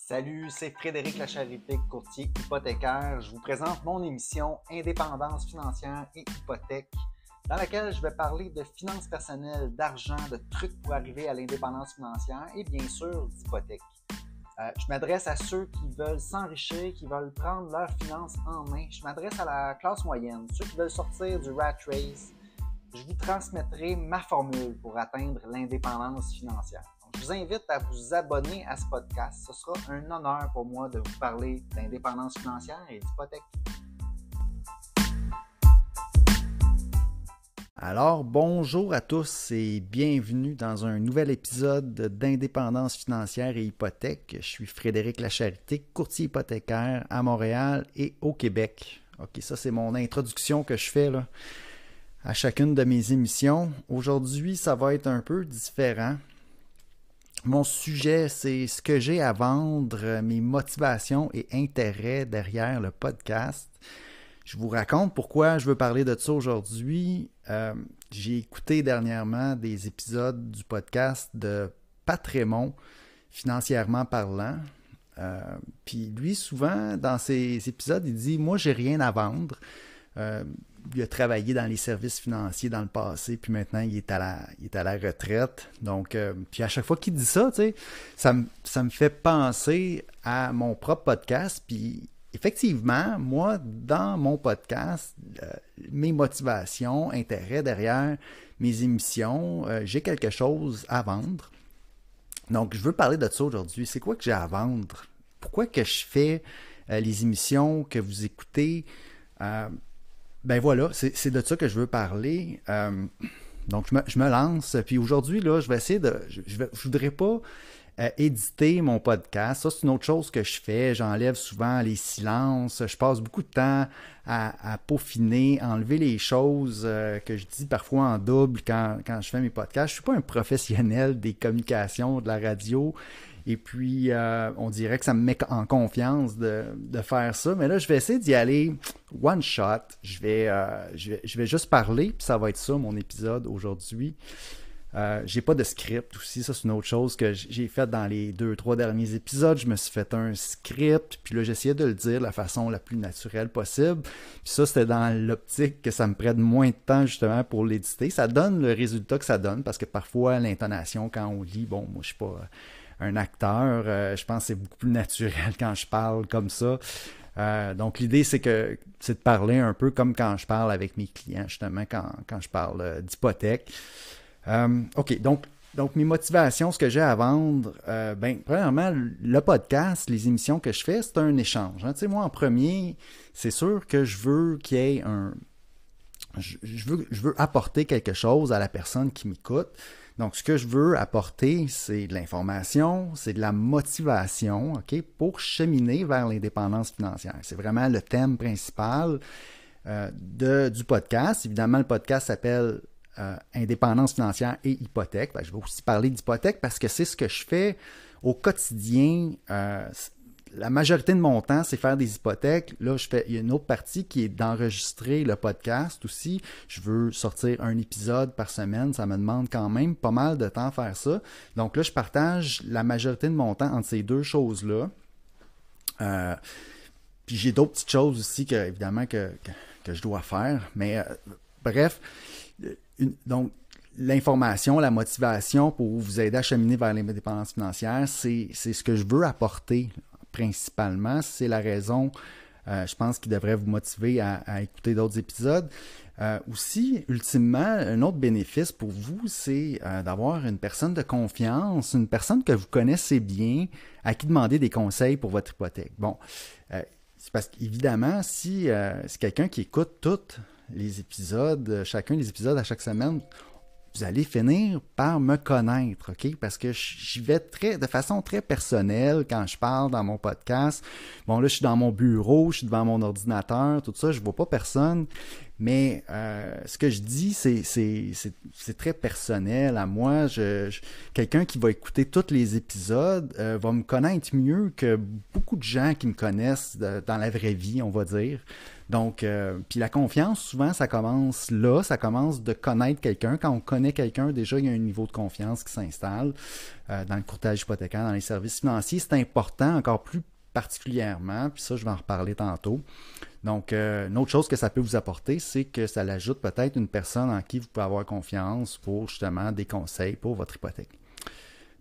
Salut, c'est Frédéric Lacharité, courtier hypothécaire. Je vous présente mon émission Indépendance financière et hypothèque, dans laquelle je vais parler de finances personnelles, d'argent, de trucs pour arriver à l'indépendance financière et bien sûr d'hypothèque. Je m'adresse à ceux qui veulent s'enrichir, qui veulent prendre leurs finances en main. Je m'adresse à la classe moyenne, ceux qui veulent sortir du rat race. Je vous transmettrai ma formule pour atteindre l'indépendance financière. Donc, je vous invite à vous abonner à ce podcast. Ce sera un honneur pour moi de vous parler d'indépendance financière et d'hypothèque. Alors, bonjour à tous et bienvenue dans un nouvel épisode d'Indépendance financière et hypothèque. Je suis Frédéric Lacharité, courtier hypothécaire à Montréal et au Québec. OK, ça c'est mon introduction que je fais là à chacune de mes émissions. Aujourd'hui, ça va être un peu différent. Mon sujet, c'est ce que j'ai à vendre, mes motivations et intérêts derrière le podcast. Je vous raconte pourquoi je veux parler de ça aujourd'hui. J'ai écouté dernièrement des épisodes du podcast de Pat Raymond, financièrement parlant. Puis lui, souvent, dans ses épisodes, il dit « Moi, j'ai rien à vendre ». Il a travaillé dans les services financiers dans le passé, puis maintenant, il est à la retraite. Donc, puis à chaque fois qu'il dit ça, tu sais, ça me fait penser à mon propre podcast. Puis effectivement, moi, dans mon podcast, mes motivations, intérêts derrière mes émissions, j'ai quelque chose à vendre. Donc, je veux parler de ça aujourd'hui. C'est quoi que j'ai à vendre? Pourquoi que je fais les émissions que vous écoutez? Ben voilà, c'est de ça que je veux parler. Donc, je me lance. Puis aujourd'hui, là, je vais essayer de... Je voudrais pas éditer mon podcast. Ça, c'est une autre chose que je fais. J'enlève souvent les silences. Je passe beaucoup de temps à peaufiner, enlever les choses que je dis parfois en double quand je fais mes podcasts. Je suis pas un professionnel des communications, de la radio. Et puis, on dirait que ça me met en confiance de faire ça. Mais là, je vais essayer d'y aller one shot. Je vais juste parler, puis ça va être ça, mon épisode aujourd'hui. J'ai pas de script aussi. Ça, c'est une autre chose que j'ai fait dans les 2-3 derniers épisodes. Je me suis fait un script, puis là, j'essayais de le dire de la façon la plus naturelle possible. Puis ça, c'était dans l'optique que ça me prenne moins de temps, justement, pour l'éditer. Ça donne le résultat que ça donne, parce que parfois, l'intonation, quand on lit, bon, moi, je suis pas... un acteur, je pense que c'est beaucoup plus naturel quand je parle comme ça. Donc, l'idée, c'est de parler un peu comme quand je parle avec mes clients, justement, quand je parle d'hypothèque. OK, donc mes motivations, ce que j'ai à vendre, premièrement, le podcast, les émissions que je fais, c'est un échange. Hein. Tu sais, moi, en premier, c'est sûr que je veux qu'il y ait je veux apporter quelque chose à la personne qui m'écoute. Donc, ce que je veux apporter, c'est de l'information, c'est de la motivation, OK, pour cheminer vers l'indépendance financière. C'est vraiment le thème principal du podcast. Évidemment, le podcast s'appelle Indépendance financière et hypothèque. Je vais aussi parler d'hypothèque parce que c'est ce que je fais au quotidien. La majorité de mon temps, c'est faire des hypothèques. Là, il y a une autre partie qui est d'enregistrer le podcast aussi. Je veux sortir un épisode par semaine. Ça me demande quand même pas mal de temps à faire ça. Donc là, je partage la majorité de mon temps entre ces deux choses-là. Puis j'ai d'autres petites choses aussi, évidemment, que je dois faire. Mais bref, donc l'information, la motivation pour vous aider à cheminer vers l'indépendance financière, c'est ce que je veux apporter. Principalement, c'est la raison, je pense, qui devrait vous motiver à écouter d'autres épisodes. Aussi, ultimement, un autre bénéfice pour vous, c'est d'avoir une personne de confiance, une personne que vous connaissez bien, à qui demander des conseils pour votre hypothèque. Bon, c'est parce qu'évidemment, si c'est quelqu'un qui écoute tous les épisodes, chacun des épisodes à chaque semaine, vous allez finir par me connaître, OK? Parce que j'y vais de façon très personnelle quand je parle dans mon podcast. Bon, là, je suis dans mon bureau, je suis devant mon ordinateur, tout ça, je vois pas personne. Mais ce que je dis, c'est très personnel à moi. Quelqu'un qui va écouter tous les épisodes va me connaître mieux que beaucoup de gens qui me connaissent dans la vraie vie, on va dire. Donc, puis la confiance, souvent, ça commence là, ça commence de connaître quelqu'un. Quand on connaît quelqu'un, déjà, il y a un niveau de confiance qui s'installe dans le courtage hypothécaire, dans les services financiers. C'est important, encore plus particulièrement, puis ça, je vais en reparler tantôt. Donc, une autre chose que ça peut vous apporter, c'est que ça l'ajoute peut-être une personne en qui vous pouvez avoir confiance pour justement des conseils pour votre hypothèque.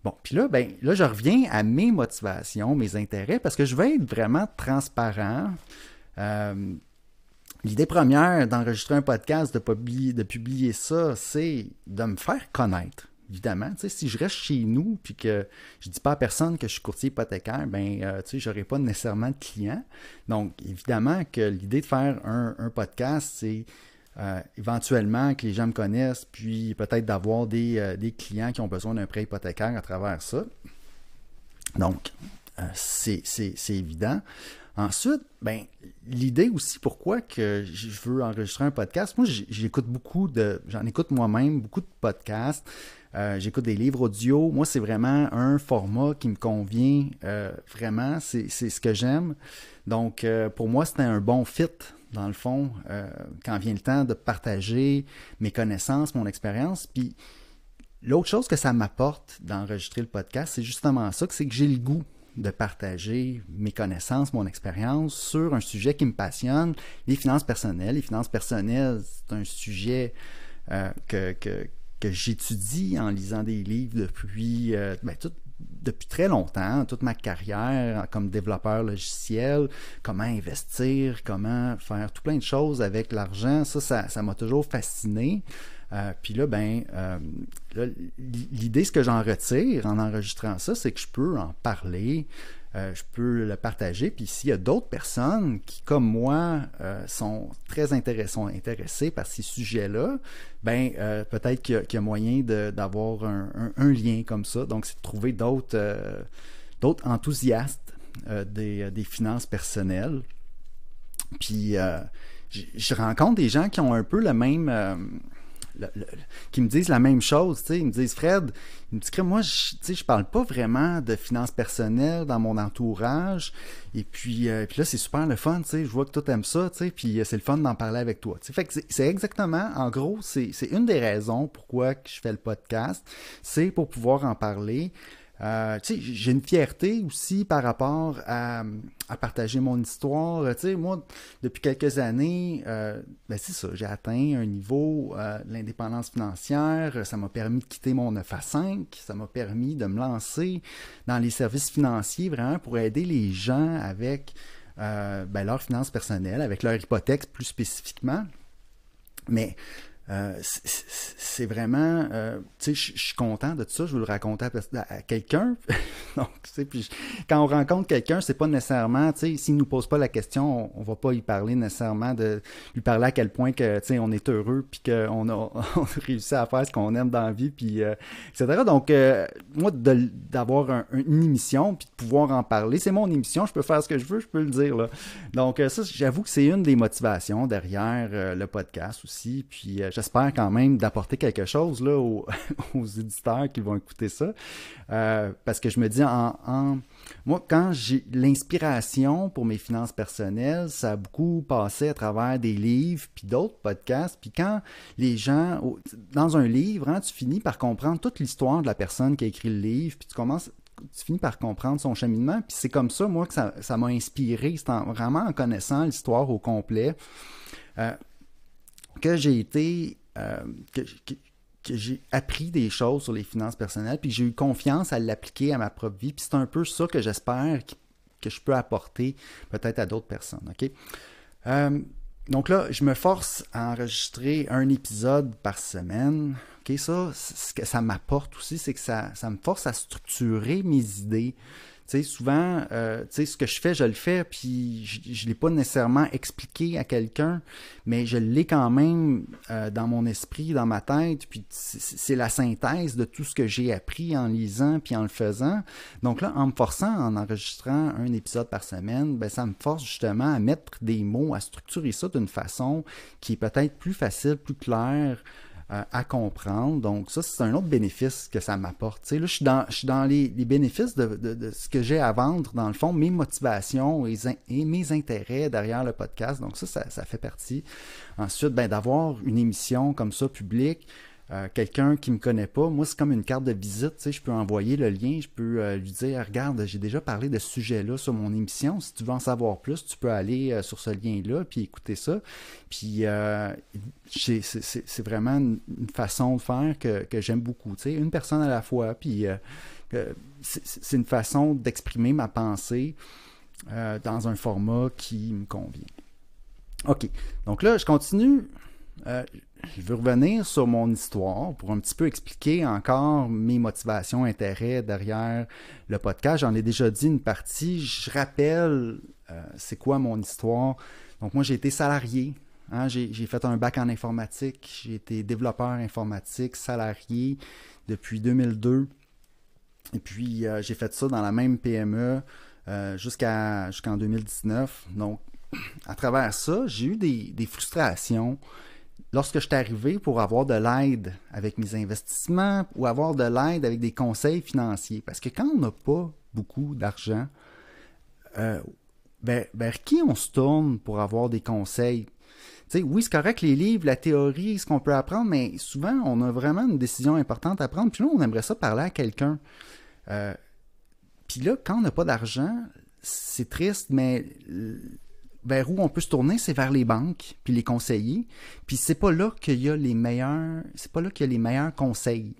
Bon, puis là, là, je reviens à mes motivations, mes intérêts, parce que je veux être vraiment transparent. L'idée première d'enregistrer un podcast, de publier ça, c'est de me faire connaître. Évidemment, si je reste chez nous puis que je dis pas à personne que je suis courtier hypothécaire, j'aurai pas nécessairement de clients. Donc, évidemment que l'idée de faire un podcast, c'est éventuellement que les gens me connaissent, puis peut-être d'avoir des clients qui ont besoin d'un prêt hypothécaire à travers ça. Donc, c'est évident. Ensuite, l'idée aussi pourquoi que je veux enregistrer un podcast, moi j'en écoute moi-même beaucoup de podcasts, j'écoute des livres audio, moi c'est vraiment un format qui me convient vraiment, c'est ce que j'aime. Donc pour moi c'était un bon fit dans le fond quand vient le temps de partager mes connaissances, mon expérience, puis l'autre chose que ça m'apporte d'enregistrer le podcast, c'est justement ça, c'est que j'ai le goût de partager mes connaissances, mon expérience sur un sujet qui me passionne, les finances personnelles. Les finances personnelles, c'est un sujet que j'étudie en lisant des livres depuis très longtemps, toute ma carrière comme développeur logiciel, comment investir, comment faire tout plein de choses avec l'argent, ça m'a toujours fasciné. Puis là, l'idée, ce que j'en retire en enregistrant ça, c'est que je peux en parler, je peux le partager. Puis s'il y a d'autres personnes qui, comme moi, sont très intéressées par ces sujets-là, peut-être qu'il y a moyen d'avoir un lien comme ça. Donc, c'est de trouver d'autres enthousiastes des finances personnelles. Puis, je rencontre des gens qui ont un peu le même... qui me disent la même chose, tu sais, ils me disent Fred, ils me disent que moi, je parle pas vraiment de finances personnelles dans mon entourage, et puis là, c'est super le fun, tu sais, je vois que toi t'aimes ça, tu sais, puis c'est le fun d'en parler avec toi, tu sais, fait que c'est exactement, en gros, c'est une des raisons pourquoi je fais le podcast, c'est pour pouvoir en parler. J'ai une fierté aussi par rapport à partager mon histoire. Moi, depuis quelques années, c'est ça, j'ai atteint un niveau de l'indépendance financière. Ça m'a permis de quitter mon 9 à 5. Ça m'a permis de me lancer dans les services financiers vraiment pour aider les gens avec leurs finances personnelles, avec leur hypothèque plus spécifiquement. Mais c'est vraiment, je suis content de tout ça, je veux le raconter à quelqu'un. Donc, puis quand on rencontre quelqu'un, c'est pas nécessairement, s'il nous pose pas la question, on va pas y parler nécessairement de lui parler à quel point que, on est heureux, puis qu'on a réussi à faire ce qu'on aime dans la vie, puis etc. Donc, moi, d'avoir une émission, puis de pouvoir en parler, c'est mon émission, je peux faire ce que je veux, je peux le dire, là. Donc, ça, j'avoue que c'est une des motivations derrière le podcast aussi, puis j'espère quand même d'apporter quelque chose là, aux éditeurs qui vont écouter ça. Parce que je me dis, moi, quand j'ai l'inspiration pour mes finances personnelles, ça a beaucoup passé à travers des livres puis d'autres podcasts. Puis quand les gens, dans un livre, tu finis par comprendre toute l'histoire de la personne qui a écrit le livre, puis tu finis par comprendre son cheminement. Puis c'est comme ça, moi, que ça m'a inspiré. C'est vraiment en connaissant l'histoire au complet que j'ai été... que j'ai appris des choses sur les finances personnelles, puis j'ai eu confiance à l'appliquer à ma propre vie, puis c'est un peu ça que j'espère que je peux apporter peut-être à d'autres personnes, OK? Donc là, je me force à enregistrer un épisode par semaine, OK? Ça, ce que ça m'apporte aussi, c'est que ça me force à structurer mes idées. Souvent, ce que je fais, je le fais, puis je ne l'ai pas nécessairement expliqué à quelqu'un, mais je l'ai quand même dans mon esprit, dans ma tête, puis c'est la synthèse de tout ce que j'ai appris en lisant puis en le faisant. Donc là, en me forçant, en enregistrant un épisode par semaine, ça me force justement à mettre des mots, à structurer ça d'une façon qui est peut-être plus facile, plus claire, à comprendre. Donc ça, c'est un autre bénéfice que ça m'apporte. Tu sais, là, je suis dans les bénéfices de ce que j'ai à vendre, dans le fond, mes motivations et mes intérêts derrière le podcast. Donc ça fait partie. Ensuite, ben, d'avoir une émission comme ça publique, quelqu'un qui me connaît pas, moi c'est comme une carte de visite, tu sais, je peux envoyer le lien, je peux lui dire regarde, j'ai déjà parlé de ce sujet-là sur mon émission, si tu veux en savoir plus, tu peux aller sur ce lien-là puis écouter ça. Puis c'est vraiment une façon de faire que j'aime beaucoup, tu sais, une personne à la fois, puis c'est une façon d'exprimer ma pensée dans un format qui me convient. OK, donc là je continue. Je veux revenir sur mon histoire pour un petit peu expliquer encore mes motivations, intérêts derrière le podcast. J'en ai déjà dit une partie. Je rappelle c'est quoi mon histoire. Donc moi, j'ai été salarié. Hein, j'ai fait un bac en informatique. J'ai été développeur informatique, salarié depuis 2002. Et puis, j'ai fait ça dans la même PME jusqu'en 2019. Donc, à travers ça, j'ai eu des frustrations. Lorsque je suis arrivé pour avoir de l'aide avec mes investissements ou avoir de l'aide avec des conseils financiers, parce que quand on n'a pas beaucoup d'argent, vers qui on se tourne pour avoir des conseils? Tu sais, oui, c'est correct les livres, la théorie, ce qu'on peut apprendre, mais souvent, on a vraiment une décision importante à prendre, puis là, on aimerait ça parler à quelqu'un. Puis là, quand on n'a pas d'argent, c'est triste, mais vers où on peut se tourner, c'est vers les banques, puis les conseillers. Puis c'est pas là qu'il y a les meilleurs conseils.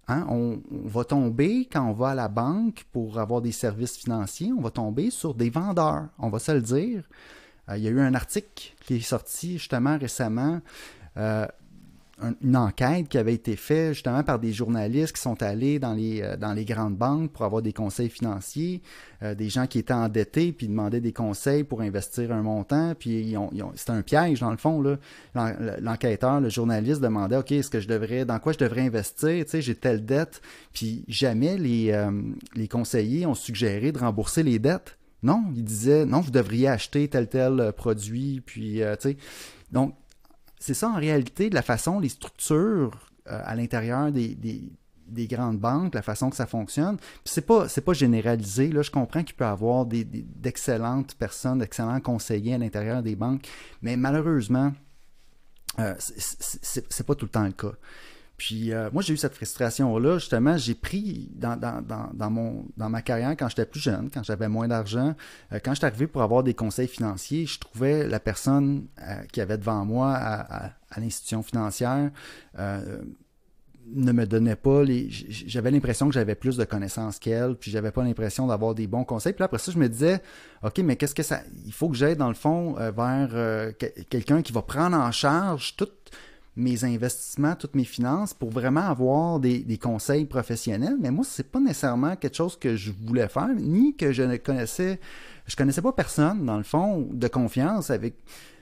Hein? On va tomber, quand on va à la banque pour avoir des services financiers, on va tomber sur des vendeurs, on va se le dire. Il y a eu un article qui est sorti justement récemment, une enquête qui avait été faite justement par des journalistes qui sont allés dans les grandes banques pour avoir des conseils financiers, des gens qui étaient endettés puis demandaient des conseils pour investir un montant, puis c'était un piège dans le fond là. L'enquêteur, le journaliste demandait OK, dans quoi je devrais investir, tu sais, j'ai telle dette, puis jamais les conseillers ont suggéré de rembourser les dettes. Non, ils disaient non, vous devriez acheter tel produit, puis tu sais. Donc c'est ça en réalité, de la façon, les structures à l'intérieur des grandes banques, la façon que ça fonctionne. Puis c'est pas généralisé. Là, je comprends qu'il peut y avoir d'excellentes personnes, d'excellents conseillers à l'intérieur des banques, mais malheureusement, c'est pas tout le temps le cas. Puis moi, j'ai eu cette frustration-là, justement, j'ai pris dans ma carrière quand j'étais plus jeune, quand j'avais moins d'argent, quand j'étais arrivé pour avoir des conseils financiers, je trouvais la personne qui avait devant moi à l'institution financière ne me donnait pas j'avais l'impression que j'avais plus de connaissances qu'elle, puis j'avais pas l'impression d'avoir des bons conseils. Puis là, après ça, je me disais, OK, mais il faut que j'aille dans le fond vers quelqu'un qui va prendre en charge toutes mes investissements, toutes mes finances pour vraiment avoir des conseils professionnels. Mais moi, c'est pas nécessairement quelque chose que je voulais faire, ni que je connaissais pas personne, dans le fond, de confiance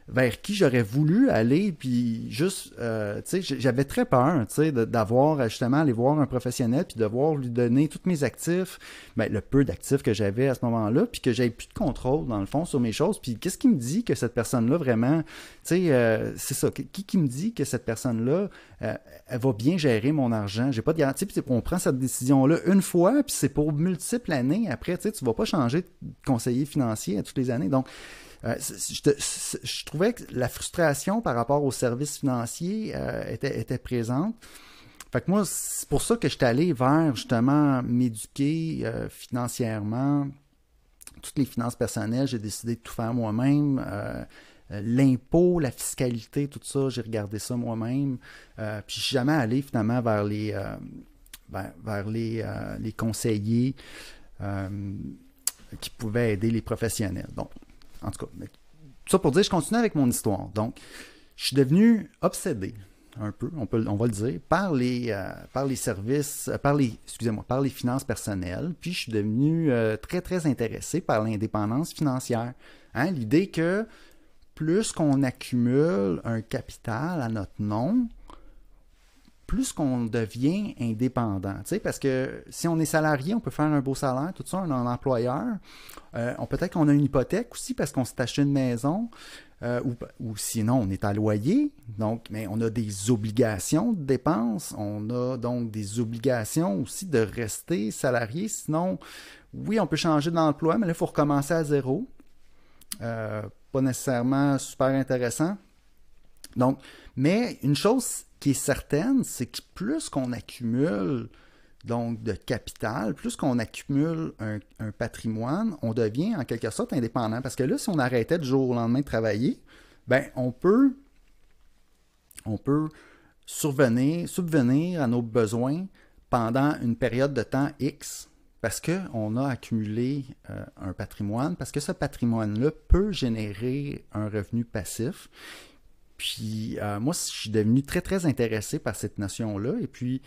vers qui j'aurais voulu aller, puis juste, tu sais, j'avais très peur, tu sais, d'avoir, justement, aller voir un professionnel, puis devoir lui donner tous mes actifs, ben, le peu d'actifs que j'avais à ce moment-là, puis que j'avais plus de contrôle, dans le fond, sur mes choses, puis qu'est-ce qui me dit que cette personne-là, vraiment, tu sais, c'est ça, qui me dit que cette personne-là, elle va bien gérer mon argent, j'ai pas de garantie, puis on prend cette décision-là une fois, puis c'est pour multiples années, après, tu sais, tu vas pas changer de conseiller financier à toutes les années, donc, je trouvais que la frustration par rapport aux services financiers était présente. Fait que moi, c'est pour ça que je suis allé vers justement m'éduquer financièrement. Toutes les finances personnelles, j'ai décidé de tout faire moi-même. L'impôt, la fiscalité, tout ça, j'ai regardé ça moi-même. Puis je suis jamais allé finalement vers les conseillers qui pouvaient aider les professionnels. Donc, en tout cas, tout ça pour dire, je continue avec mon histoire. Donc, je suis devenu obsédé, un peu, on va le dire, par les services, par les finances personnelles. Puis, je suis devenu très, très intéressé par l'indépendance financière. Hein, l'idée que plus qu'on accumule un capital à notre nom, plus qu'on devient indépendant. Parce que si on est salarié, on peut faire un beau salaire, tout ça, on a un employeur. Peut-être qu'on a une hypothèque aussi parce qu'on s'est acheté une maison. Ou sinon, on est à loyer, donc, mais on a des obligations de dépenses, on a donc des obligations aussi de rester salarié. Sinon, oui, on peut changer d'emploi, mais là, il faut recommencer à zéro. Pas nécessairement super intéressant. Donc, mais une chose qui est certaine, c'est que plus qu'on accumule donc de capital, plus qu'on accumule un patrimoine, on devient en quelque sorte indépendant. Parce que là, si on arrêtait du jour au lendemain de travailler, ben on peut subvenir à nos besoins pendant une période de temps X parce qu'on a accumulé un patrimoine, parce que ce patrimoine-là peut générer un revenu passif. Puis moi, je suis devenu très, très intéressé par cette notion-là. Et puis,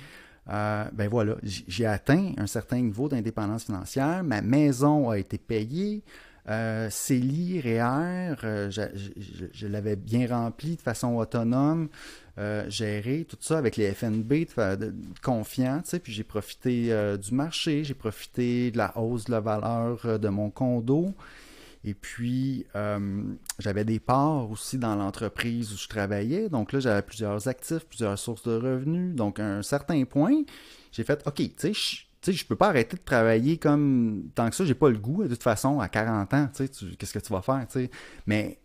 ben voilà, j'ai atteint un certain niveau d'indépendance financière. Ma maison a été payée. CELI, REER, je l'avais bien rempli de façon autonome, géré, tout ça avec les FNB, de confiant, tu sais, puis j'ai profité du marché, j'ai profité de la hausse de la valeur de mon condo. Et puis, j'avais des parts aussi dans l'entreprise où je travaillais. Donc là, j'avais plusieurs actifs, plusieurs sources de revenus. Donc, à un certain point, j'ai fait, OK, tu sais, je peux pas arrêter de travailler comme tant que ça, j'ai pas le goût. De toute façon, à 40 ans, qu'est-ce que tu vas faire, tu sais? Mais,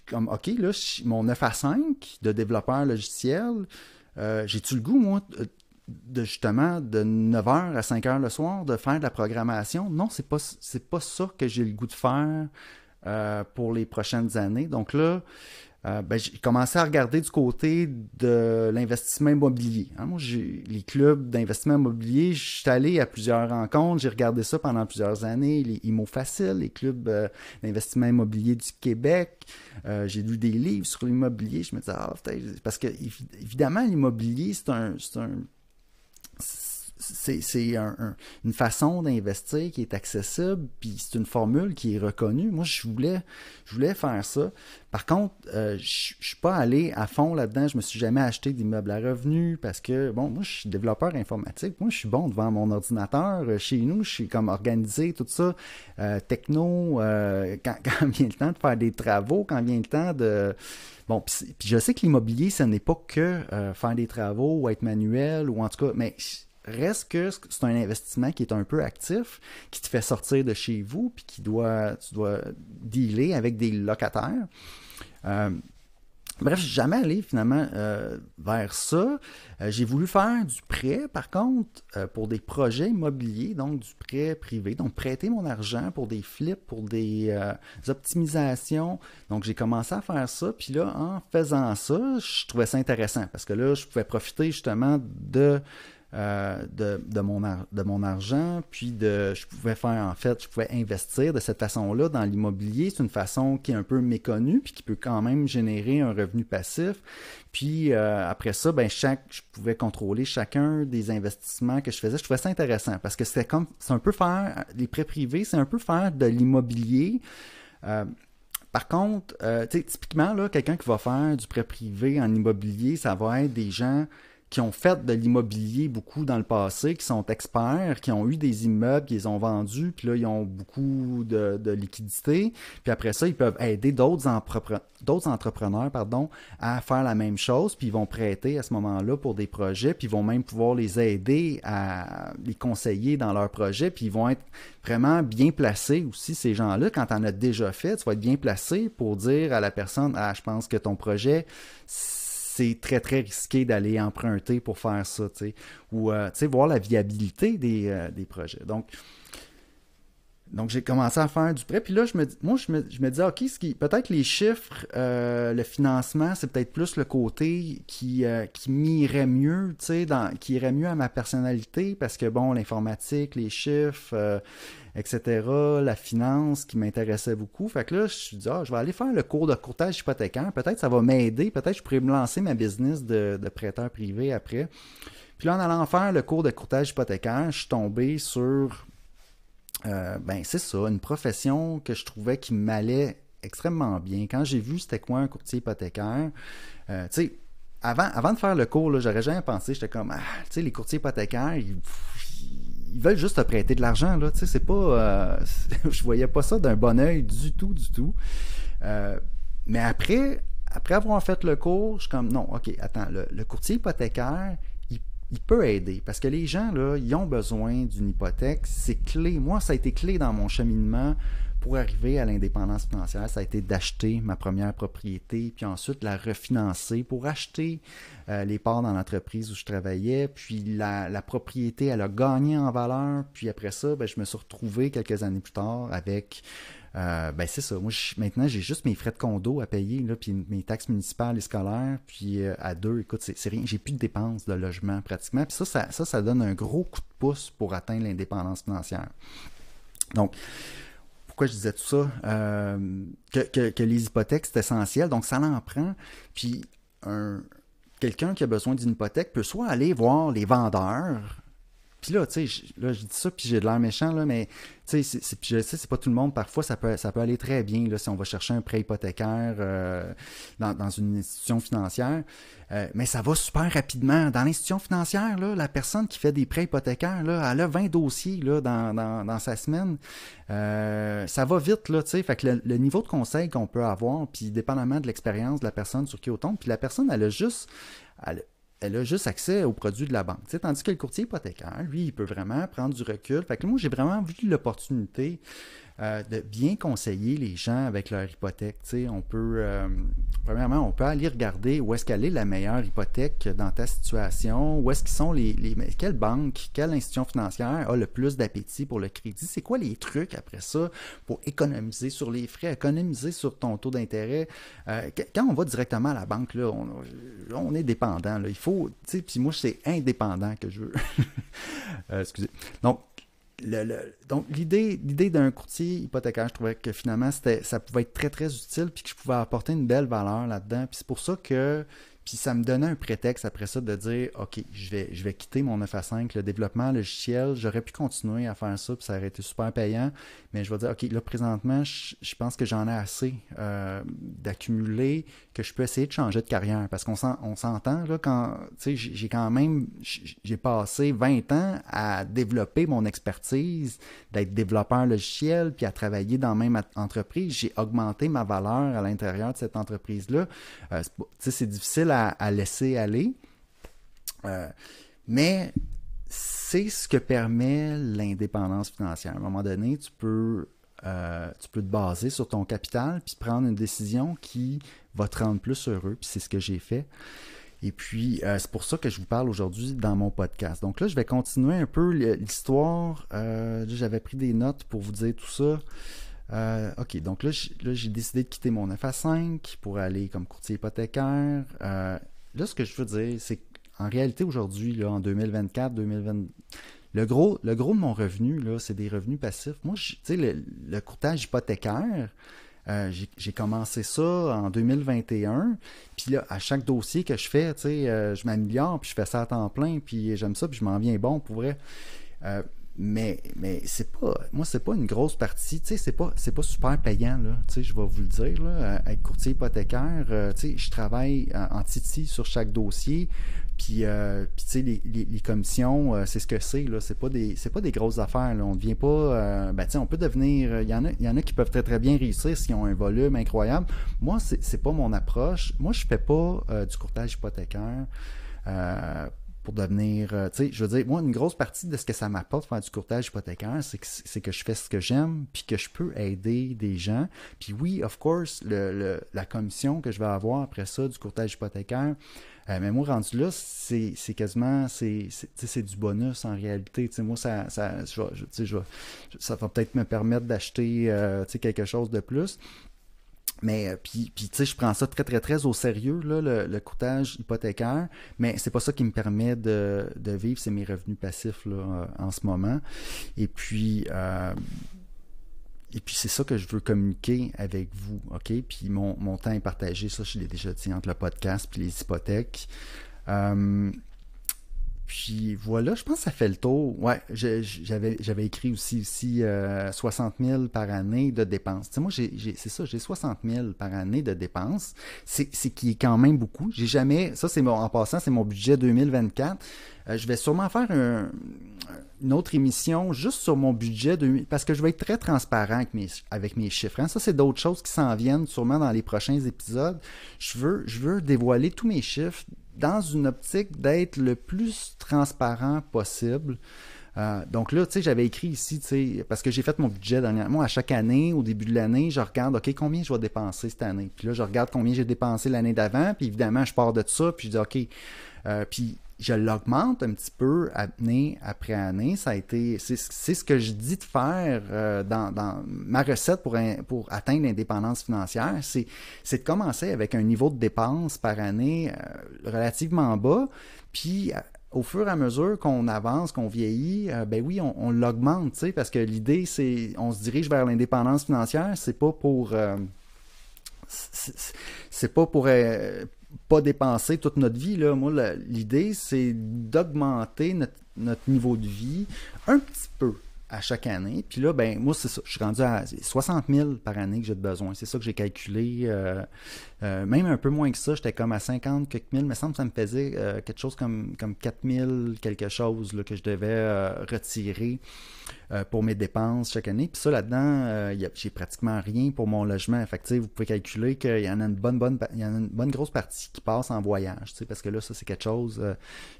comme, OK, là, mon 9 à 5 de développeur logiciel, j'ai-tu le goût, moi, justement de 9h à 5h le soir de faire de la programmation? Non, c'est pas ça que j'ai le goût de faire pour les prochaines années. Donc là, ben, j'ai commencé à regarder du côté de l'investissement immobilier. Hein. Moi, les clubs d'investissement immobilier, je suis allé à plusieurs rencontres, j'ai regardé ça pendant plusieurs années, les IMO Facile, les clubs d'investissement immobilier du Québec. J'ai lu des livres sur l'immobilier. Je me disais, parce que évidemment, l'immobilier, c'est une façon d'investir qui est accessible, puis c'est une formule qui est reconnue. Moi, je voulais faire ça. Par contre, je ne suis pas allé à fond là-dedans. Je me suis jamais acheté d'immeuble à revenus parce que, bon, moi, je suis développeur informatique. Moi, je suis bon devant mon ordinateur. Chez nous, je suis comme organisé, tout ça, techno, quand vient le temps de faire des travaux, quand vient le temps de... Bon, puis je sais que l'immobilier, ce n'est pas que faire des travaux ou être manuel, ou en tout cas, mais reste que c'est un investissement qui est un peu actif, qui te fait sortir de chez vous, puis tu dois dealer avec des locataires. Bref, je suis jamais allé finalement vers ça. J'ai voulu faire du prêt, par contre, pour des projets immobiliers, donc du prêt privé. Donc, prêter mon argent pour des flips, pour des optimisations. Donc, j'ai commencé à faire ça. Puis là, en faisant ça, je trouvais ça intéressant parce que là, je pouvais profiter justement de mon argent, puis je pouvais investir de cette façon-là dans l'immobilier. C'est une façon qui est un peu méconnue, puis qui peut quand même générer un revenu passif. Puis après ça, ben je pouvais contrôler chacun des investissements que je faisais. Je trouvais ça intéressant parce que c'est un peu faire, les prêts privés, c'est un peu faire de l'immobilier. Par contre, typiquement, là, quelqu'un qui va faire du prêt privé en immobilier, ça va être des gens qui ont fait de l'immobilier beaucoup dans le passé, qui sont experts, qui ont eu des immeubles, qui les ont vendus, puis là, ils ont beaucoup de liquidités. Puis après ça, ils peuvent aider d'autres entrepreneurs à faire la même chose, puis ils vont prêter à ce moment-là pour des projets, puis ils vont même pouvoir les aider à les conseiller dans leurs projets, puis ils vont être vraiment bien placés aussi, ces gens-là. Quand tu en as déjà fait, tu vas être bien placé pour dire à la personne, je pense que ton projet, c'est très, très risqué d'aller emprunter pour faire ça, tu sais. Ou, tu sais, voir la viabilité des projets. Donc, j'ai commencé à faire du prêt. Puis là, je me disais, OK, peut-être les chiffres, le financement, c'est peut-être plus le côté qui m'irait mieux, tu sais, qui irait mieux à ma personnalité, parce que, bon, l'informatique, les chiffres, etc., la finance qui m'intéressait beaucoup. Fait que là, je me suis dit, je vais aller faire le cours de courtage hypothécaire. Peut-être ça va m'aider. Peut-être je pourrais me lancer ma business de prêteur privé après. Puis là, en allant faire le cours de courtage hypothécaire, je suis tombé sur... c'est ça, une profession que je trouvais qui m'allait extrêmement bien. Quand j'ai vu c'était quoi un courtier hypothécaire, tu sais, avant de faire le cours, là, j'aurais jamais pensé, j'étais comme, tu sais, les courtiers hypothécaires, ils veulent juste te prêter de l'argent, là, tu sais, c'est pas, je voyais pas ça d'un bon œil du tout, du tout. Mais après avoir fait le cours, je suis comme, non, ok, attends, le courtier hypothécaire, il peut aider, parce que les gens, là, ils ont besoin d'une hypothèque, c'est clé. Moi, ça a été clé dans mon cheminement pour arriver à l'indépendance financière, ça a été d'acheter ma première propriété, puis ensuite la refinancer pour acheter les parts dans l'entreprise où je travaillais, puis la propriété, elle a gagné en valeur, puis après ça, ben, je me suis retrouvé quelques années plus tard avec ben c'est ça. Moi, maintenant, j'ai juste mes frais de condo à payer, là, puis mes taxes municipales et scolaires. Puis à deux, écoute, c'est rien. J'ai plus de dépenses de logement pratiquement. Puis ça donne un gros coup de pouce pour atteindre l'indépendance financière. Donc, pourquoi je disais tout ça? Que les hypothèques, c'est essentiel. Donc, ça l'en prend. Puis, quelqu'un qui a besoin d'une hypothèque peut soit aller voir les vendeurs. Puis là, tu sais, là, je dis ça, puis j'ai de l'air méchant, là, mais tu sais, puis je sais, c'est pas tout le monde. Parfois, ça peut aller très bien, là, si on va chercher un prêt hypothécaire dans une institution financière. Mais ça va super rapidement. Dans l'institution financière, là, la personne qui fait des prêts hypothécaires, là, elle a 20 dossiers là, dans sa semaine. Ça va vite, là, tu sais. Fait que le niveau de conseil qu'on peut avoir, puis dépendamment de l'expérience de la personne sur qui on tombe, puis la personne, elle a juste accès aux produits de la banque. T'sais, tandis que le courtier hypothécaire, lui, il peut vraiment prendre du recul. Fait que moi, j'ai vraiment vu l'opportunité de bien conseiller les gens avec leur hypothèque. T'sais, premièrement, on peut aller regarder où est-ce qu'elle est la meilleure hypothèque dans ta situation, où est-ce qu'ils sont quelle banque, quelle institution financière a le plus d'appétit pour le crédit, c'est quoi les trucs après ça pour économiser sur les frais, économiser sur ton taux d'intérêt. Quand on va directement à la banque, là, on est dépendant. Là. Il faut, puis moi, c'est indépendant que je veux. Excusez. Donc, l'idée d'un courtier hypothécaire, je trouvais que finalement, ça pouvait être très, très utile puis que je pouvais apporter une belle valeur là-dedans. Puis c'est pour ça que puis ça me donnait un prétexte après ça de dire, OK, je vais quitter mon 9 à 5, le développement logiciel. J'aurais pu continuer à faire ça puis ça aurait été super payant. Mais je vais dire, OK, là, présentement, je pense que j'en ai assez d'accumuler que je peux essayer de changer de carrière. Parce qu'on s'entend, là, quand, tu sais, j'ai passé 20 ans à développer mon expertise, d'être développeur logiciel, puis à travailler dans la même entreprise. J'ai augmenté ma valeur à l'intérieur de cette entreprise-là. Tu sais, c'est difficile à laisser aller. Mais c'est ce que permet l'indépendance financière. À un moment donné, tu peux te baser sur ton capital puis prendre une décision qui va te rendre plus heureux. Puis c'est ce que j'ai fait. Et puis, c'est pour ça que je vous parle aujourd'hui dans mon podcast. Donc là, je vais continuer un peu l'histoire. J'avais pris des notes pour vous dire tout ça. OK, donc là, j'ai décidé de quitter mon 9 à 5 pour aller comme courtier hypothécaire. Là, ce que je veux dire, c'est qu'en réalité, aujourd'hui, là, en 2024, 2020, le gros de mon revenu, là, c'est des revenus passifs. Moi, tu sais, le courtage hypothécaire, j'ai commencé ça en 2021. Puis là, à chaque dossier que je fais, tu sais, je m'améliore, puis je fais ça à temps plein, puis j'aime ça, puis je m'en viens bon pour vrai. Mais c'est pas une grosse partie, tu sais, c'est pas super payant, là, tu sais, je vais vous le dire, là, être courtier hypothécaire, tu sais, je travaille en titi sur chaque dossier, puis tu sais, les commissions, c'est ce que c'est, là, c'est pas des grosses affaires, là, on devient pas, ben tu sais, on peut devenir, il y en a qui peuvent très très bien réussir s'ils ont un volume incroyable. Moi, c'est pas mon approche. Moi, je fais pas du courtage hypothécaire, pour devenir, tu sais, je veux dire, moi, une grosse partie de ce que ça m'apporte faire du courtage hypothécaire, c'est que je fais ce que j'aime, puis que je peux aider des gens. Puis oui, of course, la commission que je vais avoir après ça du courtage hypothécaire, mais moi, rendu là, c'est quasiment, c'est du bonus en réalité. Tu sais, moi, ça va peut-être me permettre d'acheter, tu sais, quelque chose de plus. Mais puis tu sais, je prends ça très très très au sérieux là, le courtage hypothécaire, mais c'est pas ça qui me permet de vivre, c'est mes revenus passifs là, en ce moment. Et puis c'est ça que je veux communiquer avec vous, ok? Puis mon temps est partagé, ça je l'ai déjà dit entre le podcast puis les hypothèques. Puis voilà, je pense que ça fait le tour. Ouais, j'avais écrit aussi 60 000 par année de dépenses. Tu sais, moi, c'est ça, j'ai 60 000 par année de dépenses. C'est qui est quand même beaucoup. J'ai jamais, ça c'est en passant, c'est mon budget 2024. Je vais sûrement faire une autre émission juste sur mon budget, parce que je vais être très transparent avec mes chiffres. Hein. Ça, c'est d'autres choses qui s'en viennent sûrement dans les prochains épisodes. Je veux dévoiler tous mes chiffres dans une optique d'être le plus transparent possible. Donc là, tu sais, j'avais écrit ici, tu sais, parce que j'ai fait mon budget dernièrement. Moi, à chaque année, au début de l'année, je regarde, OK, combien je vais dépenser cette année. Puis là, je regarde combien j'ai dépensé l'année d'avant, puis évidemment, je pars de ça, puis je dis, OK, puis je l'augmente un petit peu année après année. Ça a été, c'est ce que je dis de faire dans ma recette pour atteindre l'indépendance financière. C'est de commencer avec un niveau de dépenses par année relativement bas, puis au fur et à mesure qu'on avance, qu'on vieillit, ben oui, on l'augmente, tu sais, parce que l'idée, c'est, on se dirige vers l'indépendance financière, c'est pas pour pas dépenser toute notre vie. Là. Moi, l'idée, c'est d'augmenter notre niveau de vie un petit peu à chaque année. Puis là, ben moi, c'est ça. Je suis rendu à 60 000 par année que j'ai besoin. C'est ça que j'ai calculé. Même un peu moins que ça. J'étais comme à 50 quelques mille. Il me semble que ça me faisait quelque chose comme 4 000 quelque chose là, que je devais retirer pour mes dépenses chaque année. Puis ça, là-dedans, j'ai pratiquement rien pour mon logement. Fait que, vous pouvez calculer qu'il y en a une bonne grosse partie qui passe en voyage. Parce que là, ça, c'est quelque chose,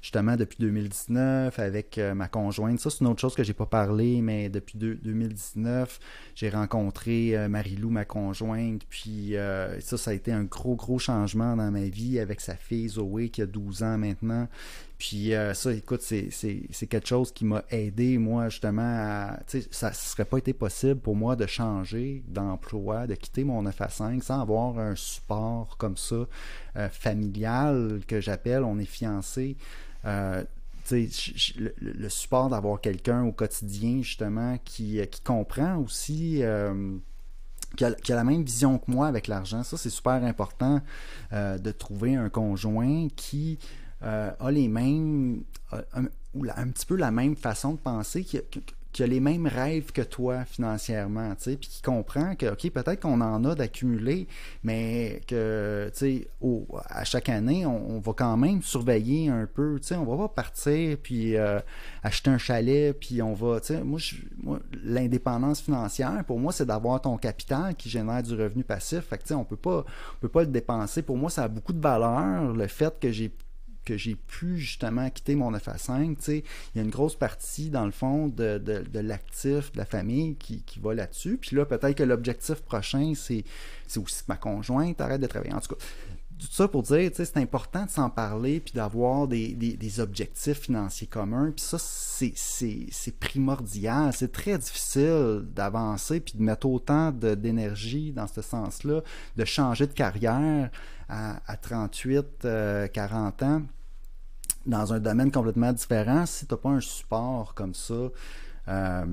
justement, depuis 2019, avec ma conjointe. Ça, c'est une autre chose que j'ai pas parlé, mais depuis 2019, j'ai rencontré Marie-Lou, ma conjointe. Puis ça a été un gros changement dans ma vie avec sa fille Zoé, qui a 12 ans maintenant. Puis ça, écoute, c'est quelque chose qui m'a aidé, moi, justement, ça ne serait pas été possible pour moi de changer d'emploi, de quitter mon 9 à 5 sans avoir un support comme ça, familial, que j'appelle, on est fiancés. Le support d'avoir quelqu'un au quotidien, justement, qui comprend aussi... qui a la même vision que moi avec l'argent. Ça, c'est super important de trouver un conjoint qui a les mêmes, ou un petit peu la même façon de penser, qui a les mêmes rêves que toi financièrement, tu sais, puis qui comprend que, OK, peut-être qu'on en a d'accumuler, mais que, tu sais, à chaque année, on va quand même surveiller un peu, tu sais, on va pas partir, puis acheter un chalet, puis on va, tu sais, moi, l'indépendance financière, pour moi, c'est d'avoir ton capital qui génère du revenu passif, fait que, tu sais, on peut pas le dépenser. Pour moi, ça a beaucoup de valeur, le fait que j'ai pu justement quitter mon 9 à 5, tu sais, il y a une grosse partie, dans le fond, de l'actif, de la famille qui va là-dessus. Puis là, peut-être que l'objectif prochain, c'est aussi que ma conjointe arrête de travailler. En tout cas, tout ça pour dire, tu sais, c'est important de s'en parler puis d'avoir des objectifs financiers communs. Puis ça, c'est primordial. C'est très difficile d'avancer puis de mettre autant d'énergie dans ce sens-là, de changer de carrière à 38, 40 ans dans un domaine complètement différent si tu n'as pas un support comme ça. En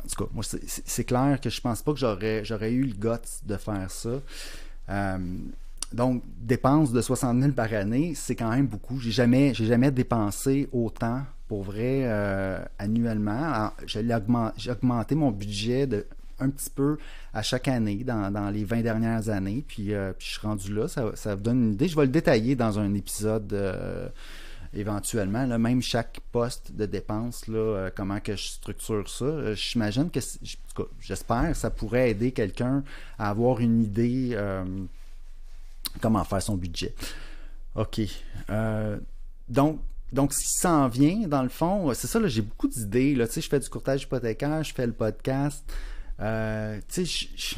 tout cas, moi, c'est clair que je pense pas que j'aurais eu le guts de faire ça. Donc, dépenses de 60 000 par année, c'est quand même beaucoup. J'ai jamais dépensé autant, pour vrai, annuellement. J'ai augmenté mon budget un petit peu à chaque année dans les 20 dernières années. Puis je suis rendu là. Ça vous donne une idée. Je vais le détailler dans un épisode éventuellement. Là, même chaque poste de dépense, là, comment que je structure ça. J'imagine que, en tout cas, j'espère que ça pourrait aider quelqu'un à avoir une idée comment faire son budget. OK. Donc, ce qui s'en vient, dans le fond, c'est ça, là, j'ai beaucoup d'idées. Là, tu sais, je fais du courtage hypothécaire, je fais le podcast. Tu sais,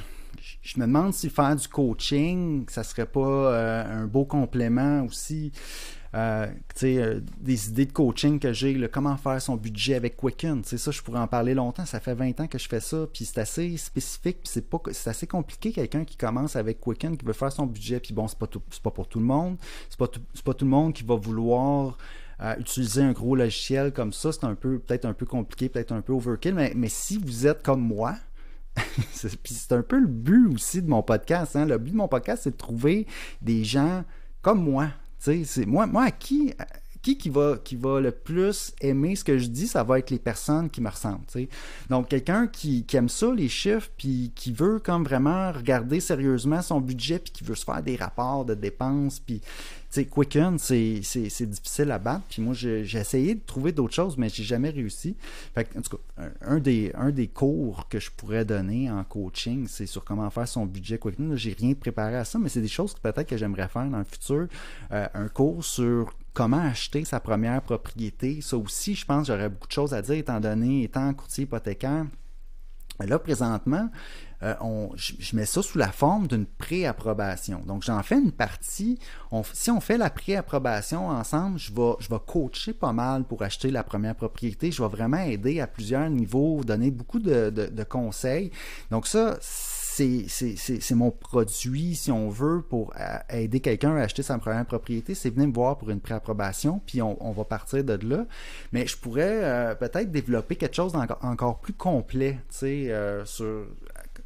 je me demande si faire du coaching, ça serait pas un beau complément aussi. Des idées de coaching que j'ai, là, comment faire son budget avec Quicken. Ça, je pourrais en parler longtemps. Ça fait 20 ans que je fais ça, puis c'est assez spécifique, puis c'est assez compliqué, quelqu'un qui commence avec Quicken, qui veut faire son budget, puis bon, c'est pas pour tout le monde. C'est pas tout le monde qui va vouloir utiliser un gros logiciel comme ça. C'est peut-être un peu compliqué, peut-être un peu overkill, mais si vous êtes comme moi, puis c'est un peu le but aussi de mon podcast. Hein? Le but de mon podcast, c'est de trouver des gens comme moi. C'est moi à qui qui va le plus aimer ce que je dis, ça va être les personnes qui me ressemblent, tu sais. Donc, quelqu'un qui aime ça, les chiffres, puis qui veut comme vraiment regarder sérieusement son budget, puis qui veut se faire des rapports de dépenses, puis tu sais, Quicken, c'est difficile à battre. Puis moi, j'ai essayé de trouver d'autres choses, mais j'ai jamais réussi. Fait que, en tout cas, un des cours que je pourrais donner en coaching, c'est sur comment faire son budget Quicken. Là, j'ai rien préparé à ça, mais c'est des choses que peut-être que j'aimerais faire dans le futur. Un cours sur comment acheter sa première propriété. Ça aussi, je pense, j'aurais beaucoup de choses à dire, étant courtier hypothécaire. Là, présentement, je mets ça sous la forme d'une pré-approbation. Donc, j'en fais une partie. Si on fait la pré-approbation ensemble, je vais coacher pas mal pour acheter la première propriété. Je vais vraiment aider à plusieurs niveaux, donner beaucoup de conseils. Donc, ça, c'est mon produit, si on veut, pour aider quelqu'un à acheter sa première propriété. C'est venir me voir pour une pré-approbation, puis on va partir de là. Mais je pourrais peut-être développer quelque chose d'encore plus complet, tu sais, sur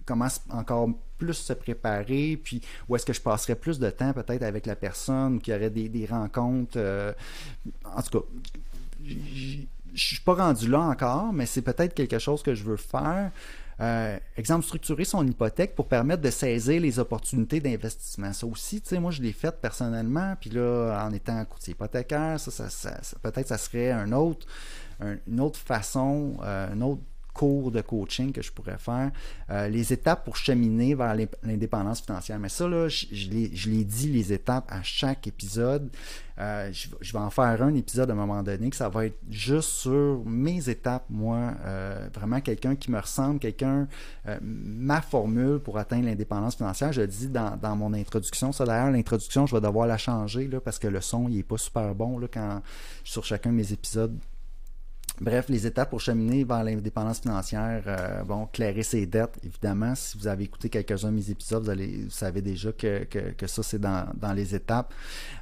comment encore plus se préparer, puis où est-ce que je passerais plus de temps peut-être avec la personne, qu'il y aurait des rencontres. En tout cas, je suis pas rendu là encore, mais c'est peut-être quelque chose que je veux faire. Exemple, structurer son hypothèque pour permettre de saisir les opportunités d'investissement. Ça aussi, tu sais, moi, je l'ai fait personnellement, puis là, en étant courtier hypothécaire, peut-être ça serait une autre façon, un autre cours de coaching que je pourrais faire, les étapes pour cheminer vers l'indépendance financière. Mais ça, là, je l'ai dit, les étapes à chaque épisode. Je vais en faire un épisode à un moment donné que ça va être juste sur mes étapes, moi, vraiment quelqu'un qui me ressemble, ma formule pour atteindre l'indépendance financière. Je le dis dans mon introduction. Ça, d'ailleurs, l'introduction, je vais devoir la changer là, parce que le son, il n'est pas super bon là, sur chacun de mes épisodes. Bref, les étapes pour cheminer vers l'indépendance financière, clairer ses dettes, évidemment. Si vous avez écouté quelques-uns de mes épisodes, vous savez déjà que ça, c'est dans les étapes.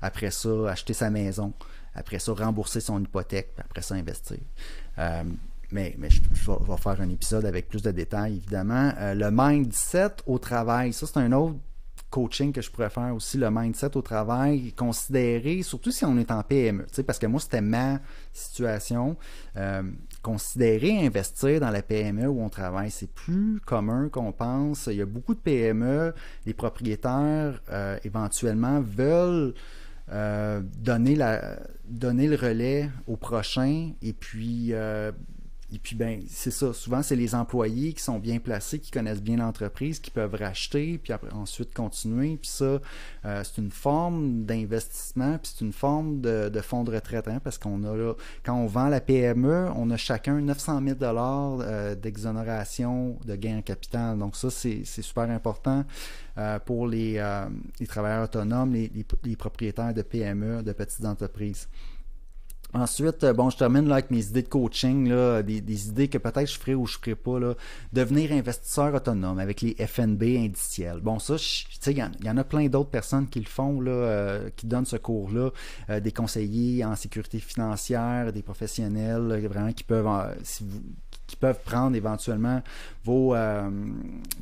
Après ça, acheter sa maison. Après ça, rembourser son hypothèque. Puis après ça, investir. Mais je vais faire un épisode avec plus de détails, évidemment. Le mindset au travail, ça, c'est un autre coaching que je pourrais faire aussi, le mindset au travail, considérer, surtout si on est en PME, parce que moi, c'était ma situation, considérer investir dans la PME où on travaille, c'est plus commun qu'on pense. Il y a beaucoup de PME, les propriétaires, éventuellement, veulent donner le relais au prochain, et puis ben, c'est ça. Souvent, c'est les employés qui sont bien placés, qui connaissent bien l'entreprise, qui peuvent racheter, puis après, ensuite continuer. Puis ça, c'est une forme d'investissement, puis c'est une forme de fonds de retraite, hein, parce qu'on a là, quand on vend la PME, on a chacun 900 000 $ d'exonération de gains en capital. Donc ça, c'est super important pour les travailleurs autonomes, les propriétaires de PME, de petites entreprises. Ensuite, je termine là avec mes idées de coaching, là, des idées que peut-être je ferai ou je ferai pas. Là. Devenir investisseur autonome avec les FNB indiciels. Bon, ça, tu sais, il y en a plein d'autres personnes qui le font, là, qui donnent ce cours-là. Des conseillers en sécurité financière, des professionnels, là, vraiment qui peuvent, qui peuvent prendre éventuellement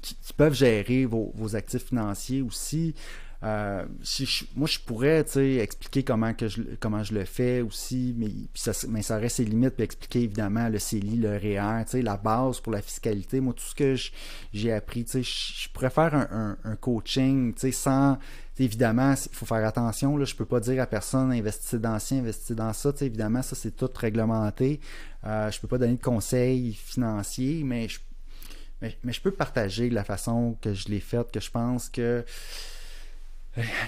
qui peuvent gérer vos actifs financiers aussi. Moi, je pourrais expliquer comment je le fais aussi, mais ça reste ses limites, puis expliquer évidemment le CELI, le REER, la base pour la fiscalité. Moi, tout ce que j'ai appris, je pourrais faire un coaching sans... Évidemment, il faut faire attention, là, je peux pas dire à personne investissez dans ci, investissez dans ça. Évidemment, ça, c'est tout réglementé. Je peux pas donner de conseils financiers, mais je peux partager la façon que je l'ai faite, que je pense que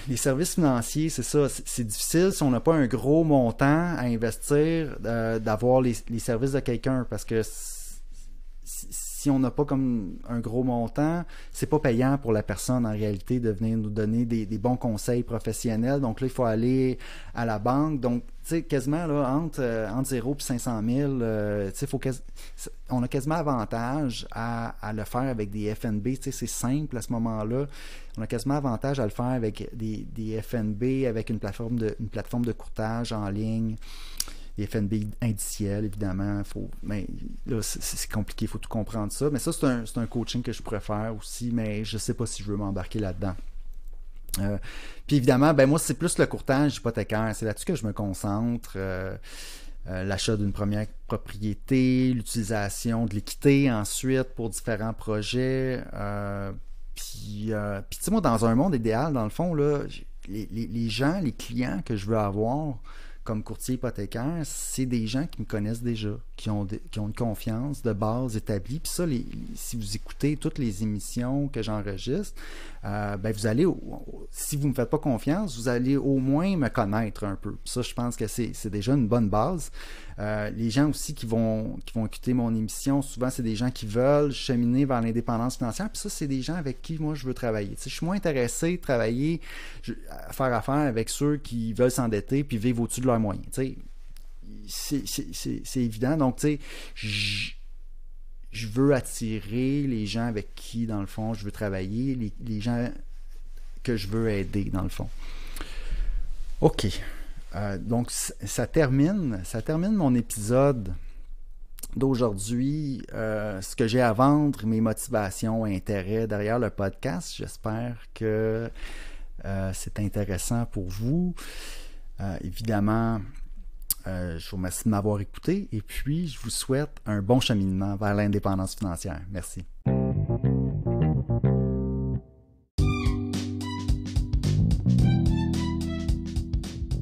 les services financiers, c'est ça, c'est difficile si on n'a pas un gros montant à investir, d'avoir les services de quelqu'un, parce que si on n'a pas comme un gros montant, c'est pas payant pour la personne en réalité de venir nous donner des bons conseils professionnels. Donc là, il faut aller à la banque. Donc, tu sais, quasiment là, entre 0 et 500 000, on a quasiment avantage à le faire avec des FNB. Tu sais, c'est simple à ce moment-là. On a quasiment avantage à le faire avec des FNB, avec une plateforme de courtage en ligne. Les FNB indiciels, évidemment. Mais là, c'est compliqué, il faut tout comprendre ça. Mais ça, c'est un coaching que je pourrais faire aussi, mais je ne sais pas si je veux m'embarquer là-dedans. Puis évidemment, ben moi, c'est plus le courtage hypothécaire. C'est là-dessus que je me concentre. L'achat d'une première propriété, l'utilisation de l'équité ensuite pour différents projets. Puis tu sais, moi, dans un monde idéal, dans le fond, là, les gens, les clients que je veux avoir comme courtier hypothécaire, c'est des gens qui me connaissent déjà, qui ont une confiance de base établie. Puis ça, si vous écoutez toutes les émissions que j'enregistre, ben vous allez, si vous ne me faites pas confiance, vous allez au moins me connaître un peu. Puis ça, je pense que c'est déjà une bonne base. Les gens aussi qui vont écouter mon émission, souvent, c'est des gens qui veulent cheminer vers l'indépendance financière. Puis ça, c'est des gens avec qui, moi, je veux travailler. Tu sais, je suis moins intéressé de travailler, à faire affaire avec ceux qui veulent s'endetter puis vivre au-dessus de leurs moyens. Tu sais, c'est évident. Donc, tu sais, je veux attirer les gens avec qui, dans le fond, je veux travailler, les gens que je veux aider, dans le fond. OK. Donc, ça termine mon épisode d'aujourd'hui. Ce que j'ai à vendre, mes motivations, intérêts derrière le podcast. J'espère que c'est intéressant pour vous. Évidemment, je vous remercie de m'avoir écouté et puis je vous souhaite un bon cheminement vers l'indépendance financière. Merci.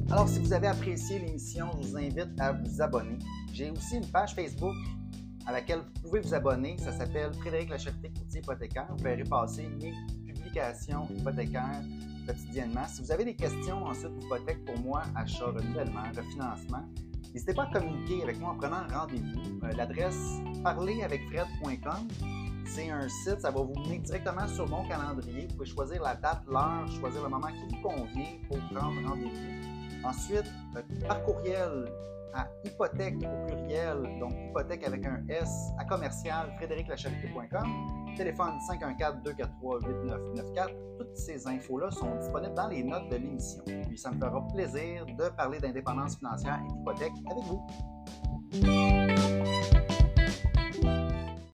Alors, si vous avez apprécié l'émission, je vous invite à vous abonner. J'ai aussi une page Facebook à laquelle vous pouvez vous abonner. Ça s'appelle Frédéric Lacharité, courtier hypothécaire. Vous verrez passer mes publications hypothécaires quotidiennement. Si vous avez des questions ensuite d'hypothèque pour moi, achat, renouvellement, refinancement, n'hésitez pas à communiquer avec moi en prenant un rendez-vous. L'adresse parleravecfred.com. C'est un site, ça va vous mener directement sur mon calendrier. Vous pouvez choisir la date, l'heure, choisir le moment qui vous convient pour prendre rendez-vous. Ensuite, par courriel à hypothèque au pluriel, donc hypothèque avec un S, à commercial frédériclacharité.com, téléphone 514-243-8994. Toutes ces infos-là sont disponibles dans les notes de l'émission. Puis ça me fera plaisir de parler d'indépendance financière et d'hypothèque avec vous.